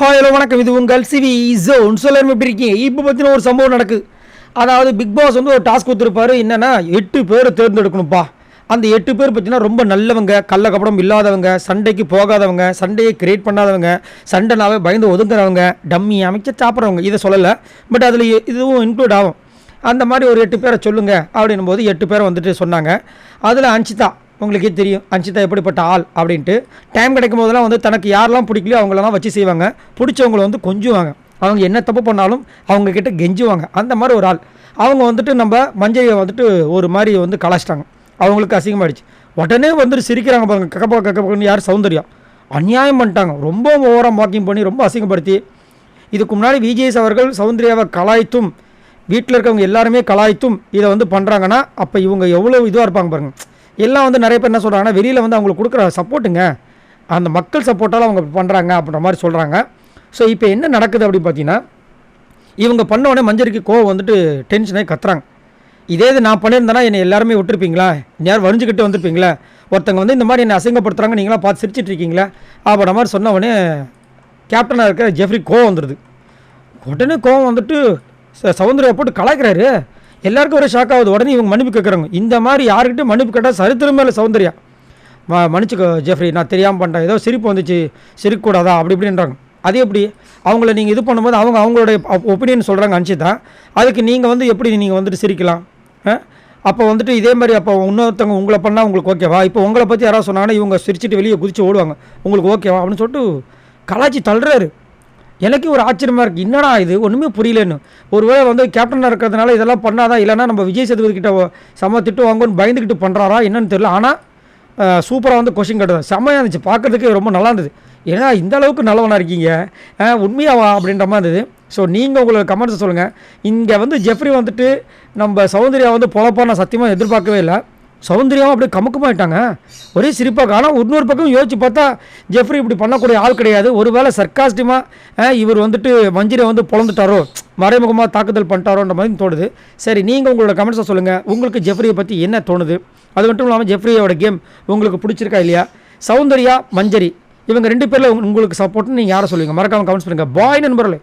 Hello வணக்கம். இது உங்கள் சிவி ஜோன். எல்லாரும் எப்படி இருக்கீங்க? இப்போ பற்றின ஒரு சம்பவம் நடக்குது. அதாவது பிக் பாஸ் வந்து ஒரு டாஸ்க் கொடுத்துருப்பாரு. என்னென்னா 8 பேர் தேர்ந்தெடுக்கணும்ப்பா. அந்த 8 பேர் பார்த்தீங்கன்னா ரொம்ப நல்லவங்க, கள்ளக்கபடம் இல்லாதவங்க, சண்டைக்கு போகாதவங்க, சண்டையை கிரியேட் பண்ணாதவங்க, சண்டைனாவே பயந்து ஒதுங்குறவங்க, டம்மி அமைச்ச சாப்பிட்றவங்க. இதை சொல்லலை, பட் அதில் இதுவும் இன்க்ளூட் ஆகும். அந்த மாதிரி ஒரு 8 பேரை சொல்லுங்கள் அப்படின்னும் போது 8 பேரை வந்துட்டு சொன்னாங்க. அதில் அன்சிதா, உங்களுக்கே தெரியும் அன்சிதா எப்படிப்பட்ட ஆள் அப்படின்ட்டு. டைம் கிடைக்கும் போதெல்லாம் வந்து தனக்கு யாரெல்லாம் பிடிக்கலையோ அவங்களெல்லாம் வச்சு செய்வாங்க. பிடிச்சவங்களை வந்து கொஞ்சுவாங்க. அவங்க என்ன தப்பு பண்ணாலும் அவங்கக்கிட்ட கெஞ்சுவாங்க. அந்த மாதிரி ஒரு ஆள். அவங்க வந்துட்டு நம்ம மஞ்சளியை வந்துட்டு ஒரு மாதிரி வந்து கலாச்சிட்டாங்க. அவங்களுக்கு அசிங்கமாகிடுச்சு. உடனே வந்துட்டு சிரிக்கிறாங்க பாருங்க, கக்கப்பன்னு. யார்? சௌந்தர்யா. அநியாயம் பண்ணிட்டாங்க. ரொம்ப ஓவராக மார்க்கிங் பண்ணி ரொம்ப அசிங்கப்படுத்தி. இதுக்கு முன்னாடி விஜேஎஸ் அவர்கள் சௌந்தர்யாவை கலாய்த்தும் வீட்டில் இருக்கவங்க எல்லாருமே கலாய்த்தும் இதை வந்து பண்ணுறாங்கன்னா அப்போ இவங்க எவ்வளோ இதுவாக இருப்பாங்க பாருங்கள். எல்லாம் வந்து நிறைய பேர் என்ன சொல்கிறாங்கன்னா, வெளியில் வந்து அவங்களுக்கு கொடுக்குற சப்போர்ட்டுங்க, அந்த மக்கள் சப்போர்ட்டால் அவங்க பண்ணுறாங்க அப்படின்ற மாதிரி சொல்கிறாங்க. ஸோ இப்போ என்ன நடக்குது அப்படின்னு பார்த்தீங்கன்னா, இவங்க பண்ண உடனே மஞ்சரிக்கு கோவம் வந்துட்டு டென்ஷனாகி கத்துறாங்க. இதே இது நான் பண்ணியிருந்தேன்னா என்னை எல்லாருமே விட்டுருப்பீங்களா? யாரும் வரிஞ்சுக்கிட்டு வந்திருப்பீங்களா? ஒருத்தங்க வந்து இந்த மாதிரி என்னை அசிங்கப்படுத்துகிறாங்க, நீங்களாம் பார்த்து சிரிச்சிட்டு இருக்கீங்களா அப்படின்ற மாதிரி சொன்ன உடனே கேப்டனாக இருக்கிற ஜெஃப்ரி கோவம் வந்துடுது. உடனே கோவம் வந்துட்டு சௌந்தர்யா போட்டு கலாய்க்கிறாரு. எல்லாருக்கும் ஒரு ஷாக் ஆகுது. உடனே இவங்க மன்னிப்பு கேட்குறாங்க. இந்த மாதிரி யாருக்கிட்டே மன்னிப்பு கேட்டால் சரித்திரமே இல்லை. சௌந்தர்யா, மன்னிச்சுக்கோ ஜெஃப்ரி, நான் தெரியாமல் பண்ணிட்டேன், ஏதோ சிரிப்பு வந்துச்சு, சிரிக்கக்கூடாதா அப்படி இப்படின்றாங்க. அது எப்படி? அவங்கள நீங்கள் இது பண்ணும்போது அவங்களுடைய ஒப்பீனியன் சொல்கிறாங்க அன்சிதா. அதுக்கு நீங்கள் வந்து எப்படி நீங்கள் வந்துட்டு சிரிக்கலாம்? அப்போ வந்துட்டு இதே மாதிரி அப்போ இன்னொருத்தவங்க உங்களை பண்ணால் உங்களுக்கு ஓகேவா? இப்போ உங்களை பற்றி யாராவது சொன்னாங்கன்னா இவங்க சிரிச்சுட்டு வெளியே குதிச்சு ஓடுவாங்க. உங்களுக்கு ஓகேவா அப்படின்னு சொல்லிட்டு கலாச்சி தள்ளுறாரு. எனக்கு ஒரு ஆச்சரியமாக இருக்குது. என்னடா இது ஒன்றுமே புரியலன்னு. ஒருவேளை வந்து கேப்டனாக இருக்கிறதுனால இதெல்லாம் பண்ணாதான், இல்லைனா நம்ம விஜய் சேதுபதி கிட்ட செம்ம திட்டு வாங்குன்னு பயந்துக்கிட்டு பண்ணுறாரா என்னன்னு தெரியல. ஆனால் சூப்பராக வந்து கொஷின் கேட்டது செம்மையாக இருந்துச்சு. பார்க்குறதுக்கு ரொம்ப நல்லா இருந்தது. ஏன்னா இந்த அளவுக்கு நல்லவனாக இருக்கீங்க, உண்மையாவா அப்படின்ற மாதிரி இருந்தது. ஸோ நீங்கள் உங்களோட கமெண்ட்ஸை சொல்லுங்கள். இங்கே வந்து ஜெஃப்ரி வந்துட்டு நம்ம சௌந்தர்யா வந்து பொழப்பா நான் சத்தியமாக எதிர்பார்க்கவே இல்லை. சௌந்தர்யாவும் அப்படியே கமுக்கமாயிட்டாங்க. ஒரே சிரிப்பாக. ஆனால் இன்னொரு பக்கம் யோசிச்சு பார்த்தா ஜெஃப்ரி இப்படி பண்ணக்கூடிய ஆள் கிடையாது. ஒரு வேளை சர்க்காஸ்டிமாக இவர் வந்துட்டு மஞ்சரியை வந்து பொழந்துட்டாரோ, மறைமுகமாக தாக்குதல் பண்ணிட்டாரோன்ற மாதிரி தோணுது. சரி, நீங்கள் உங்களோட கமெண்ட்ஸை சொல்லுங்கள். உங்களுக்கு ஜெஃப்ரியை பற்றி என்ன தோணுது? அது மட்டும் இல்லாமல் ஜெஃப்ரியோட கேம் உங்களுக்கு பிடிச்சிருக்கா இல்லையா? சௌந்தர்யா, மஞ்சரி, இவங்க 2 பேரில் உங்களுக்கு சப்போர்ட்னு நீங்கள் யாரை சொல்லுவீங்க? மறக்காமல் கமெண்ட்ஸ் பண்ணுங்கள். பாய் நண்பர்களே.